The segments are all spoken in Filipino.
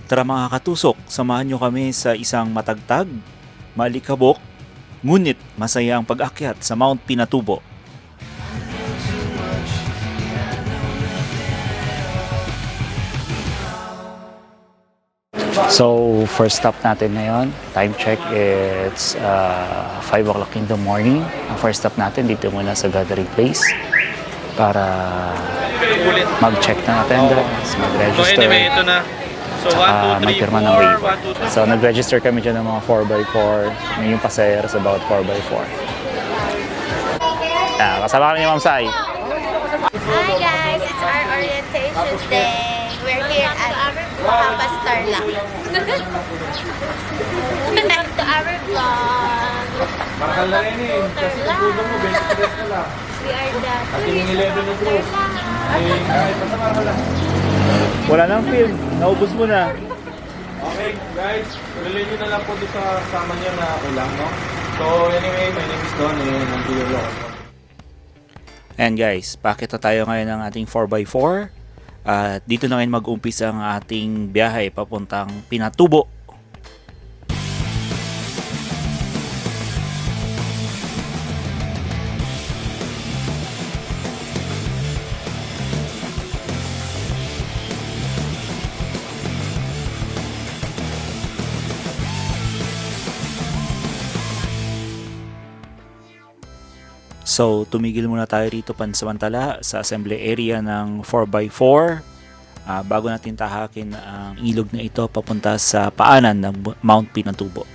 Tara mga katusok, samahan nyo kami sa isang matagtag, malikabok, ngunit masaya ang pag-akyat sa Mount Pinatubo. So, first stop natin ngayon, time check, it's 5 o'clock in the morning. Ang first stop natin dito muna sa gathering place para mag-check ng attendance, mag-register. So anyway, ito na. So 1, 2, 3, magpirma ng 4, waiver. 1, 2, 3. So, nag-register kami dyan ng mga 4x4, yung passengers about 4x4. Kasama kami ni Ma'am Sai. Hi guys, it's our orientation day. We're here at Papa's Tarlac. Welcome to our vlog. Bakal na rin eh. Kasi siguro mo, 23 na lang. We are the Tingin 11 na bro. Ay, basta bakal lang. Wala nang film, naubos mo na. Okay, guys. Tuloy nyo na lang po doon sa kasama nyo na ulang, no? So, anyway, my name is Don and nandito lang. And guys, pakita tayo ngayon ng ating 4x4. At dito na ngayon mag-umpisa ang ating biyahe papuntang Pinatubo. So, tumigil muna tayo rito pansamantala sa assembly area ng 4x4 bago natin tahakin ang ilog na ito papunta sa paanan ng Mount Pinatubo.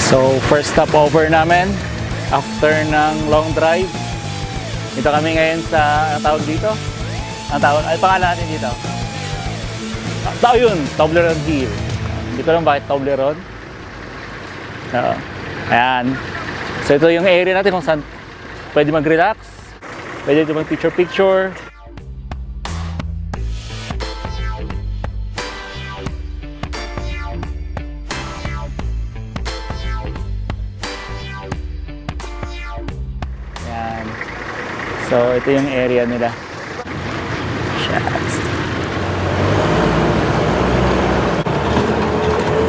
So, first stopover namin after ng long drive. Dito kami ngayon sa, ang tawag dito? Ang tawag, ay pangalan natin dito? Tao yun, Toblerone Hill. Hindi ko lang bakit Toblerone. So, ayan. So, ito yung area natin kung saan pwede mag-relax. Pwede dito mag-picture-picture. Ayan. So, ito yung area nila.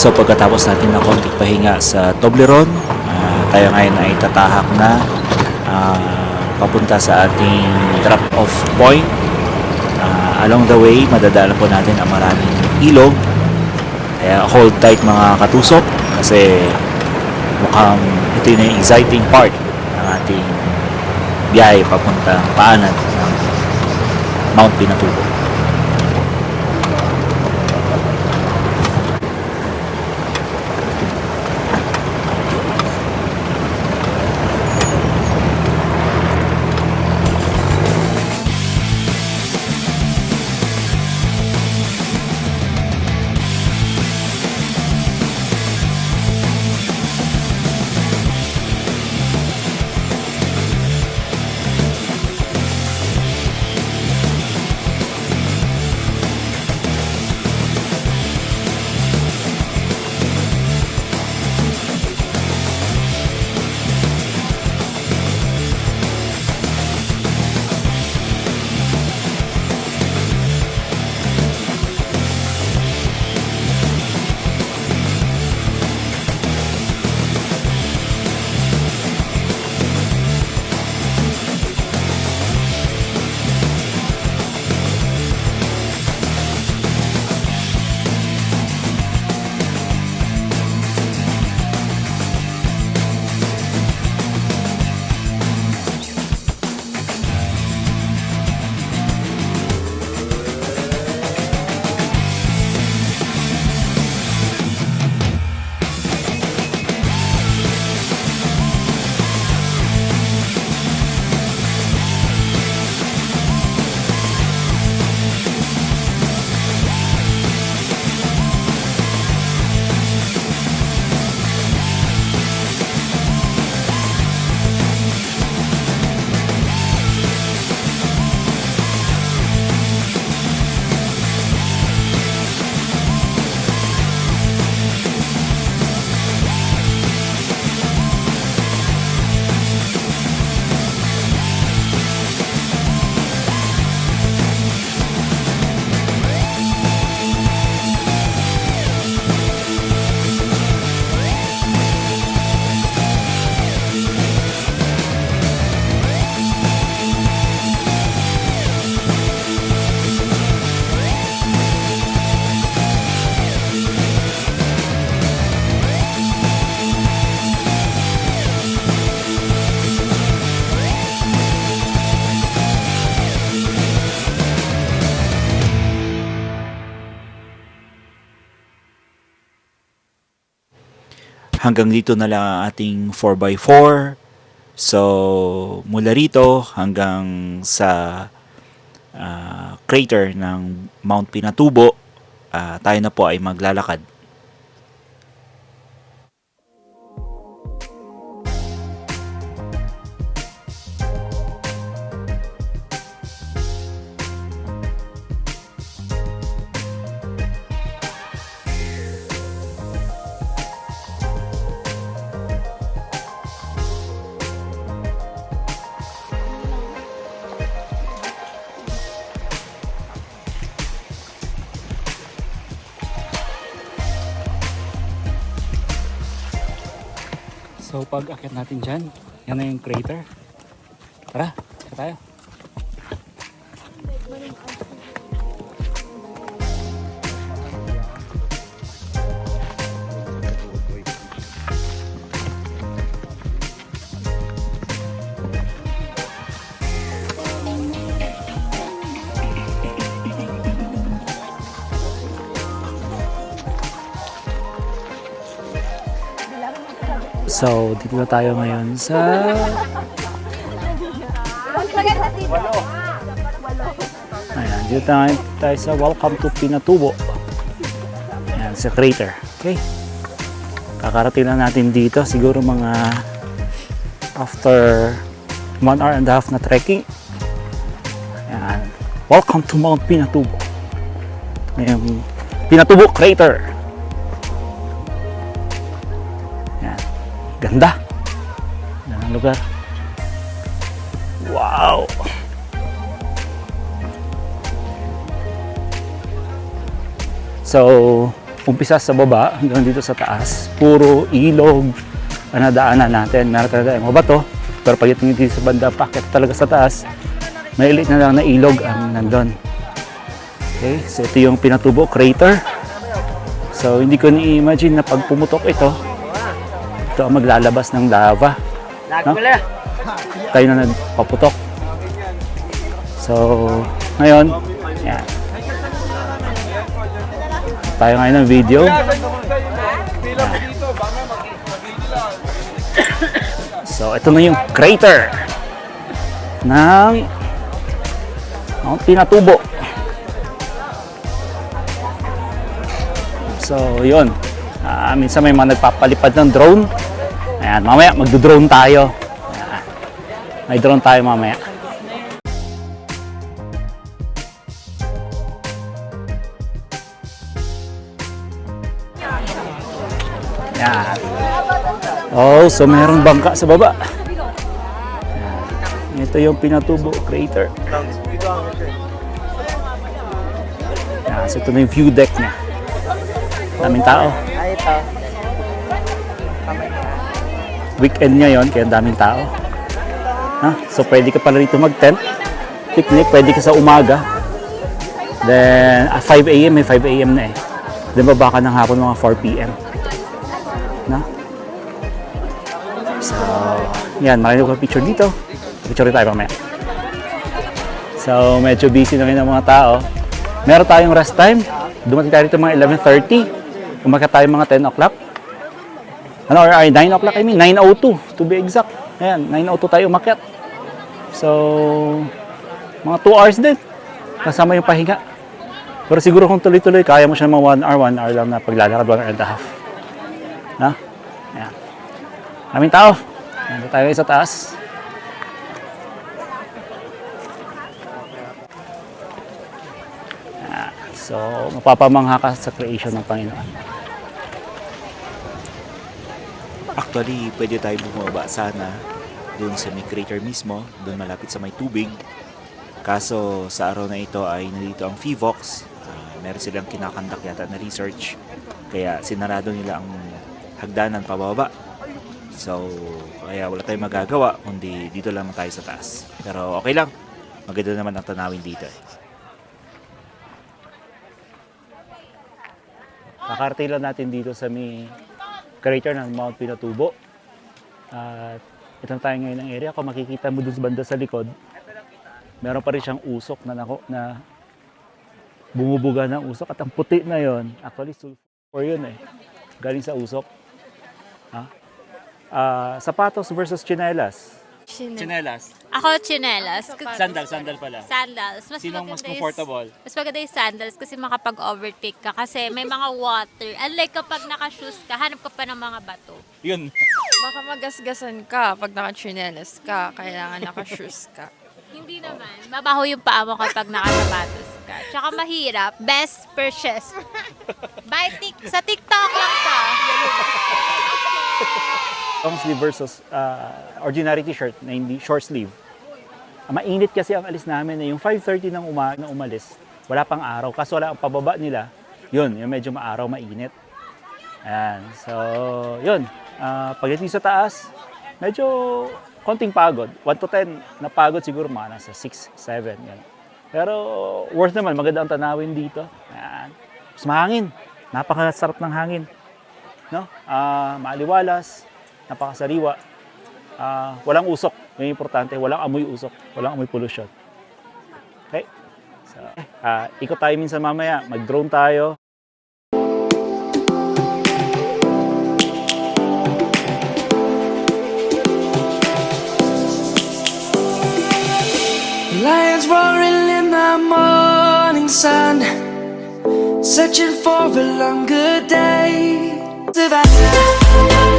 So, pagkatapos natin ng konting pahinga sa Toblerone, tayo ngayon ay tatahak na papunta sa ating drop-off point. Along the way, madadaanan po natin ang maraming ilog. Kaya hold tight mga katusok kasi mukhang ito yung exciting part ng ating biyahe papuntang paanan ng Mount Pinatubo. Hanggang dito na lang ang ating 4x4. So, mula rito hanggang sa crater ng Mount Pinatubo, tayo na po ay maglalakad. So pag akit natin dyan, yan na yung crater. Tara, akit tayo. So, dito na tayo ngayon sa... Ayan, dito tayo sa Welcome to Pinatubo. Ayan, sa crater. Okay. Kakarating na natin dito. Siguro mga after 1 hour and a half na trekking. Ayan. Welcome to Mount Pinatubo. Ayan, Pinatubo Crater. Ayan. Ganda. Ganda ng lugar. Wow! So, umpisa sa baba hanggang dito sa taas. Puro ilog ang nadaanan natin. Meron talaga yung mga bato. Pero pag tingin dito sa banda, packet talaga sa taas. May na lang na ilog ang nandun. Okay, so ito yung Pinatubo Crater. So, hindi ko ni-imagine na pag pumutok ito, ito ang maglalabas ng lava. No? Tayo na nagpaputok. So, ngayon, yan. Tayo ngayon ng video. So, ito na yung crater ng Mount Pinatubo. So, yun. Minsan may mga nagpapalipad ng drone. Ayan, mamaya magdo-drone tayo. Ayan. May drone tayo mamaya. Ayan. Oh, so mayroong bangka sa baba. Ayan. Ito yung Pinatubo Crater. Ayan, so ito na yung view deck niya. Daming tao. Weekend ngayon, kaya daming tao. So pwede ka pala rito mag-tent. Picnic, pwede ka sa umaga. Then, 5 a.m. may 5 a.m. na eh. Then baba ka ng hapon mga 4 p.m. So, yan, marami ko picture dito. Picture tayo mamaya. So, medyo busy na ngayon ang mga tao. Meron tayong rest time. Dumating tayo dito mga 11:30. Umakyat tayo mga 10 o'clock. Ano, or 9 o'clock, I mean, 9:02 to be exact. Ayan, 9:02 tayo umakyat. So, mga 2 hours din. Kasama yung pahinga. Pero siguro kung tuloy-tuloy, kaya mo siya mga 1 hour lang na paglalakad, 1 hour and a half. Na? Ayan. Maraming tao. Nandito tayo sa taas. Ayan. So, mapapamangha ka sa creation ng Panginoon. Actually, pwede tayo bumaba sana doon sa may crater mismo, doon malapit sa may tubig. Kaso sa araw na ito ay nandito ang FIVOX. Meron silang kinakandak yata na research. Kaya sinarado nila ang hagdanan pababa. So, kaya wala tayong magagawa kundi dito lang tayo sa taas. Pero okay lang. Maganda naman ang tanawin dito eh. Kakarating lang natin dito sa may crater ng Mount Pinatubo. At ito tayo ngayon ng area. Kung makikita mo doon sa banda sa likod, meron pa rin siyang usok na bumubuga ng usok. At ang puti na yon, actually sulfur yun eh. Galing sa usok. Sapatos versus chinelas. Chinelas. Ako, chinelas. Sandal pala. Sandals. Sinong mas comfortable? Mas maganda yung sandals kasi makapag-overtake ka kasi may mga water. Unlike kapag naka-shoes ka, hanap ka pa ng mga bato. Yun. Baka magasgasan ka pag naka-chinelas ka, kailangan naka-shoes ka. Hindi naman. Mabaho yung paa mo kapag nakasapatos ka. Tsaka mahirap. Best purchase. Sa TikTok lang ka. Long sleeve versus ordinary t-shirt na hindi short sleeve. Mainit kasi ang alis namin na yung 5:30 ng umaga na umalis, wala pang araw. Kaso wala ang pababa nila, yun, yung medyo maaraw, mainit. Ayan. So, yun. Pagdating sa taas, medyo konting pagod. 1 to 10 na pagod siguro mga nasa 6, 7. Yan. Pero worth naman, maganda ang tanawin dito. Ayan. Mas mahangin. Napakasarap ng hangin. No? Maaliwalas. Napakasariwa. Walang usok. Yung importante, walang amoy usok. Walang amoy pollution. Okay? So, ikot tayo minsan mamaya. Mag-drone tayo. sun, searching for a longer day. Savannah.